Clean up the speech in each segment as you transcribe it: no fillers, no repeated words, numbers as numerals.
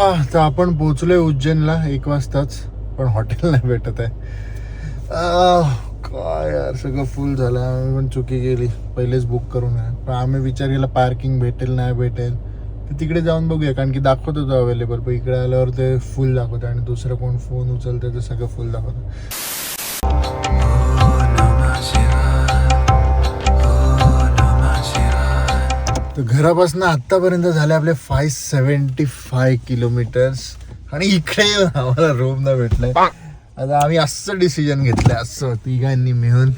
तर आपण पोहोचलोय उज्जैनला 1 वाजताच, पण हॉटेल नाही भेटत आहे. काय यार, सगळं फुल झालं. आम्ही पण चुकी केली, पहिलेच बुक करून आहे. पण आम्ही विचार केला पार्किंग भेटेल नाही भेटेल, तर तिकडे जाऊन बघूया, कारण की दाखवत होतं अवेलेबल, पण इकडे आल्यावर ते फुल दाखवतं आणि दुसरं कोण फोन उचलतं तर सगळं फुल दाखवतं. तर घरापासून आत्तापर्यंत झाले आपले 575 किलोमीटर्स आणि इकडे येऊन आम्हाला रूम न भेटलाय. आता आम्ही असं डिसिजन घेतलंय, असं तिघांनी मिळून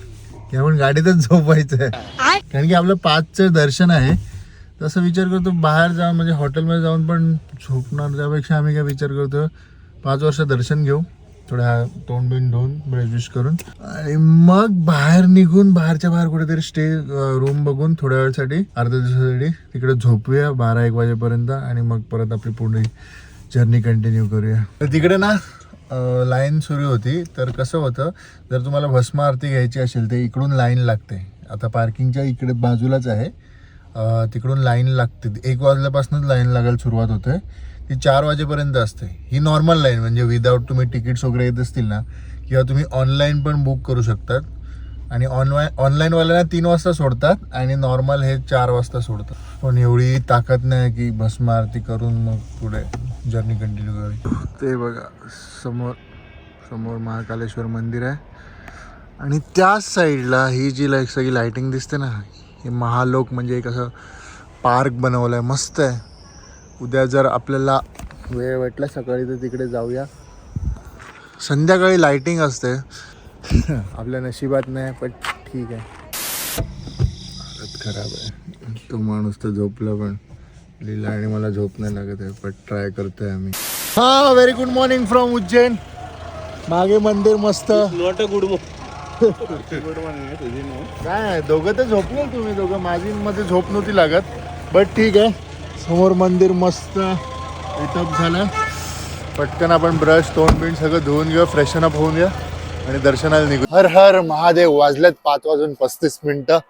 की आपण गाडीतच झोपायचं आहे, कारण की आपलं 5चं दर्शन आहे. तसं विचार करतो बाहेर जाऊन, म्हणजे हॉटेलमध्ये जाऊन पण झोपणार, त्यापेक्षा आम्ही काय विचार करतो 5 वर्ष दर्शन घेऊ, थोडा तोंड बिंड धुवून ब्रश विश करून, आणि मग बाहेर निघून बाहेरच्या बाहेर कुठेतरी स्टे रूम बघून थोड्या वेळसाठी, अर्ध्या दिवसासाठी तिकडे झोपूया 12-1 वाजेपर्यंत, आणि मग परत आपली पुढे जर्नी कंटिन्यू करूया. तर तिकडे ना लाईन सुरू होती. तर कसं होतं, जर तुम्हाला भस्म आरती घ्यायची असेल तर इकडून लाईन लागते. आता पार्किंगच्या इकडे बाजूलाच आहे, तिकडून लाईन लागते. 1 वाजल्यापासूनच लाईन लागायला सुरुवात होते, ती 4 वाजेपर्यंत असते. ही नॉर्मल लाईन, म्हणजे विदाऊट तुम्ही तिकीट्स वगैरे येत असतील ना, किंवा तुम्ही ऑनलाईन पण बुक करू शकतात. आणि ऑनलाईनवाल्यांना 3 वाजता सोडतात आणि नॉर्मल हे 4 वाजता सोडतात. पण एवढी ताकद नाही की भस्म आरती करून मग पुढे जर्नी कंटिन्यू करावी. ते बघा समोर महाकालेश्वर मंदिर आहे, आणि त्याच साईडला ही जी सगळी लाईटिंग दिसते ना, हे महालोक, म्हणजे एक असं पार्क बनवलं आहे, मस्त आहे. उद्या जर आपल्याला वेळ भेटला सकाळी तर तिकडे जाऊया. संध्याकाळी लाईटिंग असते, आपल्या नशिबात नाही, पण ठीक आहे. हालत खराब आहे. तो माणूस तर झोपला, पण लीला आणि मला झोप नाही लागत आहे, पण ट्राय करतोय आम्ही. हा, very good morning from Ujjain. मागे मंदिर मस्त. नॉट अ गुड काय दोघं तर झोपले, तुम्ही दोघं, माझी मध्ये झोप नव्हती लागत, बट ठीक आहे. समोर मंदिर मस्त एटअप झालं. पटकन आपण ब्रश तोंड बिंड सगळं धुवून घेऊ, फ्रेशन अप होऊन घ्या आणि दर्शनाला निघू. हर हर महादेव. वाजलेत 5:35.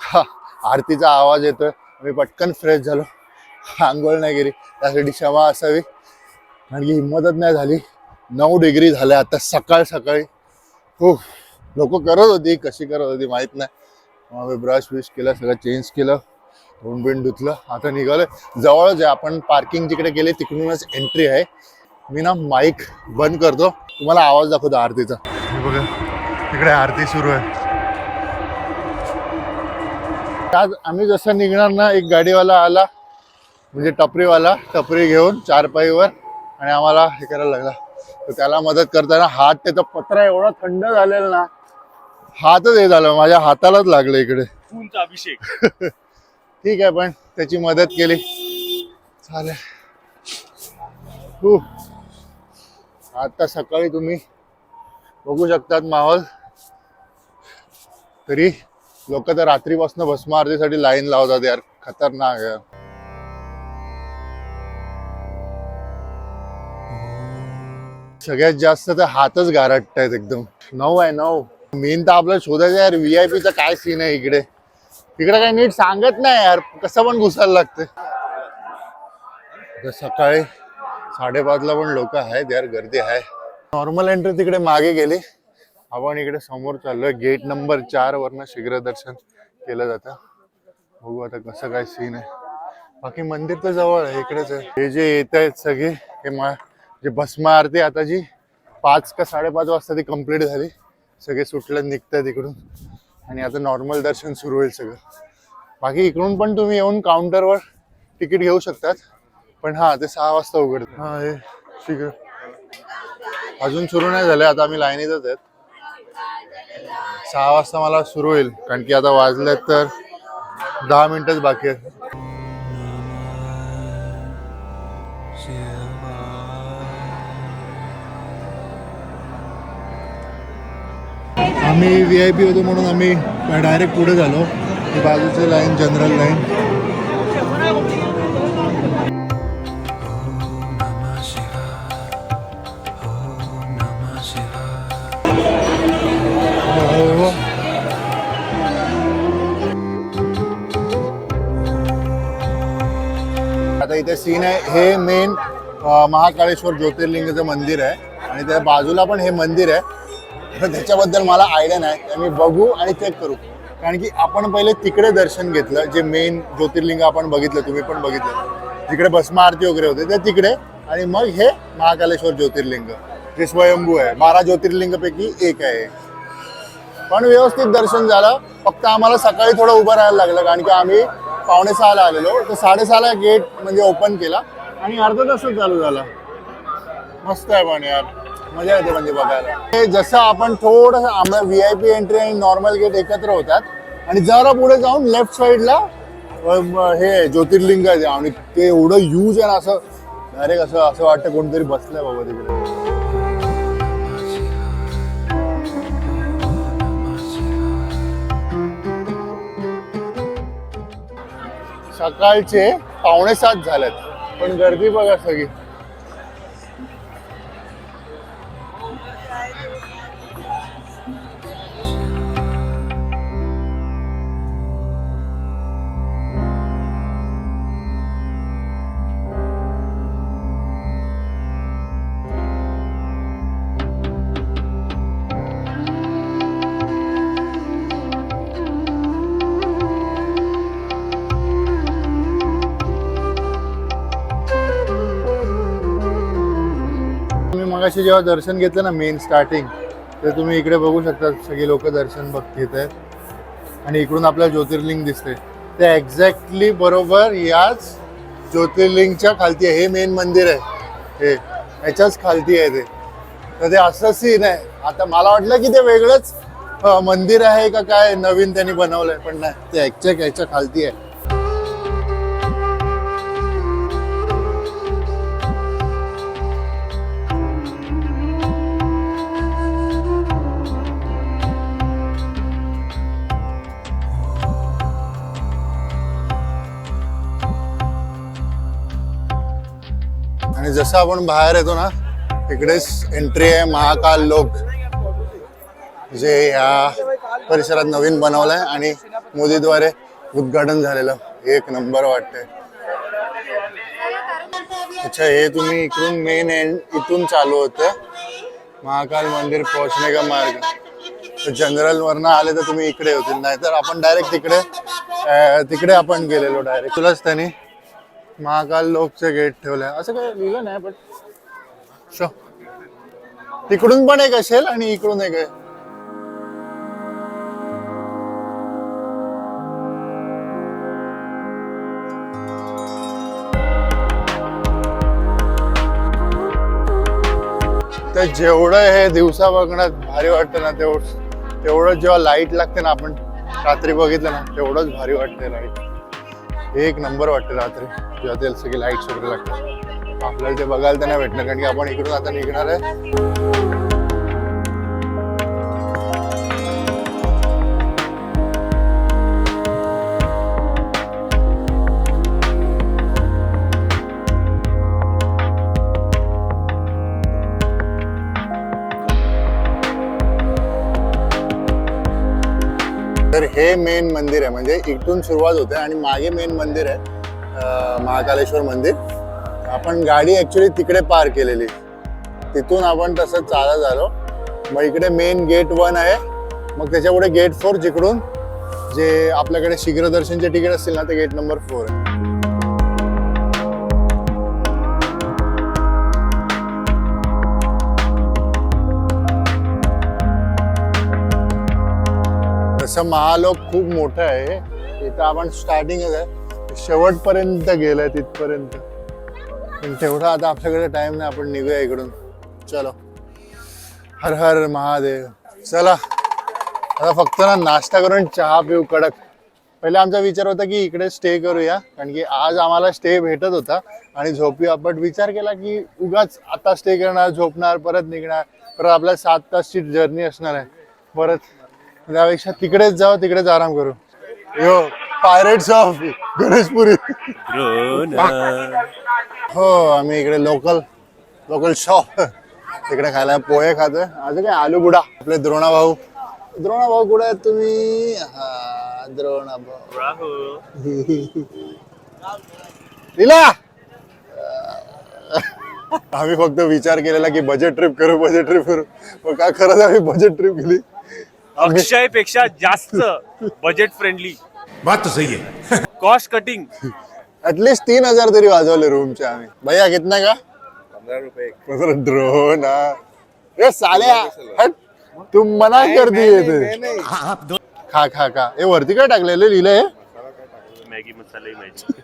हा, आरतीचा आवाज येतोय. मी पटकन फ्रेश झालो, आंघोळ नाही गेली, त्यासाठी क्षमा असावी, कारण की हिंमतच नाही झाली. 9 डिग्री झाल्या आता सकाळी. हो, लोक करत होती, कशी करत होती माहित नाही. मग मी ब्रश विश केलं, सगळं चेंज केलं, तोंड बिंड धुतलं, आता निघालोय. जवळच आहे, आपण पार्किंग जिकडे गेले तिकडूनच एंट्री आहे. मी ना माईक बंद करतो, तुम्हाला आवाज दाखवतो आरतीचा. बघा तिकडे आरती सुरू आहे. आज आम्ही जसं निघणार ना, एक गाडीवाला आला, म्हणजे टपरी घेऊन 4 पायीवर, आणि आम्हाला हे करायला लागला. तर त्याला मदत करताना हात, त्याचा पत्रा एवढा थंड झालेला ना, हातच हे झालं, माझ्या हातालाच लागलं इकडे. फुलचा अभिषेक. ठीक आहे, पण त्याची मदत केली, चालेल. आता सकाळी तुम्ही बघू शकतात माहोल. तरी लोक तर रात्रीपासून भस्म आरतीसाठी लाईन लावतात यार, खतरनाक आहे. सगळ्यात जास्त तर हातच गारटतायत एकदम. 9 आहे 9. मेन तर आपल्याला शोधायचं यार, VIP चा काय सीन आहे इकडे. तिकडे काही नीट सांगत नाही यार, कसं पण घुसायला लागते. सकाळी 5:30ला पण लोक आहेत यार, गर्दी आहे. नॉर्मल एंट्री तिकडे मागे गेली, आपण इकडे समोर चाललोय. गेट नंबर 4 वरनं शीघ्र दर्शन केलं जातं. बघू आता कसं काय सीन आहे. बाकी मंदिर तर जवळ आहे, इकडेच आहे. हे जे येत आहेत सगळे, हे जे भस्म आरती आता जी 5 का 5:30 वाजता ती कंप्लीट झाली. सगळे सुटले, निघतात इकडून, आणि आता नॉर्मल दर्शन सुरू होईल सगळं. बाकी इकडून पण तुम्ही येऊन काउंटरवर तिकीट घेऊ शकतात, पण हा ते 6 वाजता उघडतं. हा, हे शीघ्र अजून सुरू नाही झालं, आता आम्ही लाईनीतच आहेत. 6 वाजता मला सुरू होईल, कारण की आता वाजले तर 10 मिनिटच बाकी आहे. आम्ही VIP होतो म्हणून आम्ही डायरेक्ट पुढे झालो. ही बाजूची लाईन जनरल लाईन. आता इथे सीन आहे, हे मेन महाकाळेश्वर ज्योतिर्लिंगचं मंदिर आहे आणि त्या बाजूला पण हे मंदिर आहे. तर त्याच्याबद्दल मला आयडिया नाही, ते मी बघू आणि चेक करू. कारण की आपण पहिले तिकडे दर्शन घेतलं, जे मेन ज्योतिर्लिंग आपण बघितलं, तुम्ही पण बघितलं, जिकडे भस्म आरती वगैरे होते ते तिकडे, आणि मग हे महाकालेश्वर ज्योतिर्लिंग जे स्वयंभू आहे, 12 ज्योतिर्लिंगपैकी एक आहे. पण व्यवस्थित दर्शन झालं. फक्त आम्हाला सकाळी थोडं उभं राहायला लागलं, कारण की आम्ही 5:45ला आलेलो, तर 6:30ला गेट म्हणजे ओपन केला आणि अर्धा तासच चालू झाला. मस्त आहे पण यार, मजा येते म्हणजे बघायला. हे जसं आपण थोडंसं आम्हाला VIP एंट्री आणि नॉर्मल गेट एकत्र होतात आणि जरा पुढे जाऊन लेफ्ट साईडला हे ज्योतिर्लिंग आहे आणि ते एवढं ह्यूज आहे ना, असं डायरेक्ट असं वाटतं कोणतरी बसलंय बाबा तिकडे. सकाळचे 6:45 झालेत, पण गर्दी बघा सगळी. मगाशी जेव्हा दर्शन घेतलं ना मेन स्टार्टिंग, तर तुम्ही इकडे बघू शकता सगळे लोक दर्शन घेत आहेत आणि इकडून आपल्याला ज्योतिर्लिंग दिसते. ते एक्झॅक्टली बरोबर याच ज्योतिर्लिंगच्या खालती आहे. हे मेन मंदिर आहे, हे याच्याच खालती आहे ते. तर ते असं सीन आहे. आता मला वाटलं की ते वेगळंच मंदिर आहे का काय, नवीन त्यांनी बनवलंय, पण नाही, ते एक्झॅक्ट याच्या खालती आहे. आणि जसं आपण बाहेर येतो ना, इकडेच एंट्री आहे महाकाल लोक, जे ह्या परिसरात नवीन बनवलंय आणि मोदीद्वारे उद्घाटन झालेलं. एक नंबर वाटतंय. अच्छा, हे तुम्ही इकडून मेन इथून चालू होतं महाकाल मंदिर पोहोचणे का मार्ग. तर जनरल वरनं आले तर तुम्ही इकडे होतील, नाहीतर आपण डायरेक्ट तिकडे आपण गेलेलो डायरेक्ट. तुलाच त्यांनी महाकाल लोकचे गेट ठेवलंय, असं काय लिहिलं नाही, पण तिकडून पण एक असेल आणि इकडून एक आहे. तर जेवढं हे दिवसा बघण्यात भारी वाटतं ना, तेवढं जेव्हा लाईट लागते ना, आपण रात्री बघितलं ना, तेवढंच भारी वाटते. लाईट एक नंबर वाटते रात्री जेव्हा ते सगळे लाईट्स वगैरे लागतात. आपल्याला ते बघायला तर नाही भेटणार, कारण की आपण इकडून आता निघणार आहे. तर हे मेन मंदिर आहे, म्हणजे इथून सुरुवात होते आणि मागे मेन मंदिर आहे महाकालेश्वर मंदिर. आपण गाडी ऍक्च्युली तिकडे पार केलेली, तिथून आपण तसं चालत आलो. मग इकडे मेन गेट 1 आहे, मग त्याच्या पुढे गेट 4, जिकडून जे आपल्याकडे शीघ्र दर्शनचे तिकीट असतील ना, ते गेट नंबर 4 आहे. तसं महालोक खूप मोठं आहे. इथं आपण स्टार्टिंगच आहे, शेवटपर्यंत गेलंय तिथपर्यंत, पण तेवढा आता आपल्याकडे टाइम नाही. आपण निघूया इकडून. चलो, हर हर महादेव. चला आता फक्त ना नाश्ता करून चहा पिऊ कडक. पहिले आमचा विचार होता की इकडे स्टे करूया, कारण की आज आम्हाला स्टे भेटत होता आणि झोपूया. पण विचार केला की उगाच आता स्टे करणार, झोपणार, परत निघणार, परत आपल्याला 7 तासची जर्नी असणार आहे परत. त्यापेक्षा तिकडेच जाऊ, तिकडेच आराम करू. यो पायरेट्स ऑफ गणेशपुरी. हो, आम्ही इकडे लोकल शॉप तिकडे खायला पोहे खातोय. आज काय आलू बुडा. आपले द्रोणा भाऊ कुठे आहेत तुम्ही? हा, द्रोणा भाऊ. दिला आम्ही फक्त विचार केलेला की बजेट ट्रिप करू पण काय खरंच आम्ही बजेट ट्रिप केली. अक्षय पेक्षा जास्त बजेट फ्रेंडली, बात तो सही है. Cost cutting. ऍटलीस्ट 3,000 तरी वाजवले रूमचे आम्ही. भैया कितना का? 15 ड्रोन. ये साल्या हट, तू मना कर दिए थे. खा खा खा. हे वरती काय टाकलेलं लिहिलंय? मॅगी मसाला मॅगी.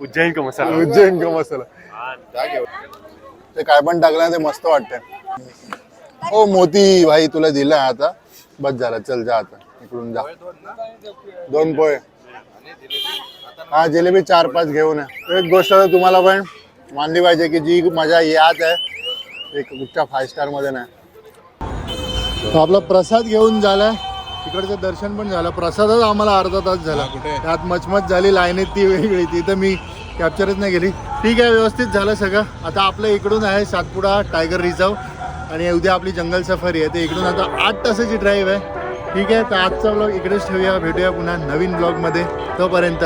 उज्जैन का मसाला. उज्जैन का मसाला. ते काय पण टाकलं ते मस्त वाटतंय. ओ मोती भाई तुला दिलं आता, बस झाला. चल जा आता इकडून जा. 2 पोहे. हा जिलेबी 4-5 घेऊन आहे. एक गोष्ट तर तुम्हाला पण मानली पाहिजे की जी मजा यात आहे एक कुठच्या 5 स्टार मध्ये नाही. तो आपला प्रसाद घेऊन झालाय. तिकडचं दर्शन पण झालं. प्रसादच आम्हाला अर्धा तास झाला. त्यात मचमच झाली. लाईनीत ती वेगळी, ती तर मी कॅप्चरच नाही केली. ठीक आहे, व्यवस्थित झालं सगळं. आता आपलं इकडून आहे सातपुडा टायगर रिझर्व आणि उद्या आपली जंगल सफारी आहे. ते इकडून आता 8 तासाची ड्राईव्ह आहे. ठीक आहे, तर आजचा ब्लॉग इकडेच ठेवूया. भेटूया पुन्हा नवीन ब्लॉगमध्ये. तोपर्यंत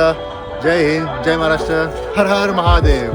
जय हिंद, जय महाराष्ट्र, हर हर महादेव.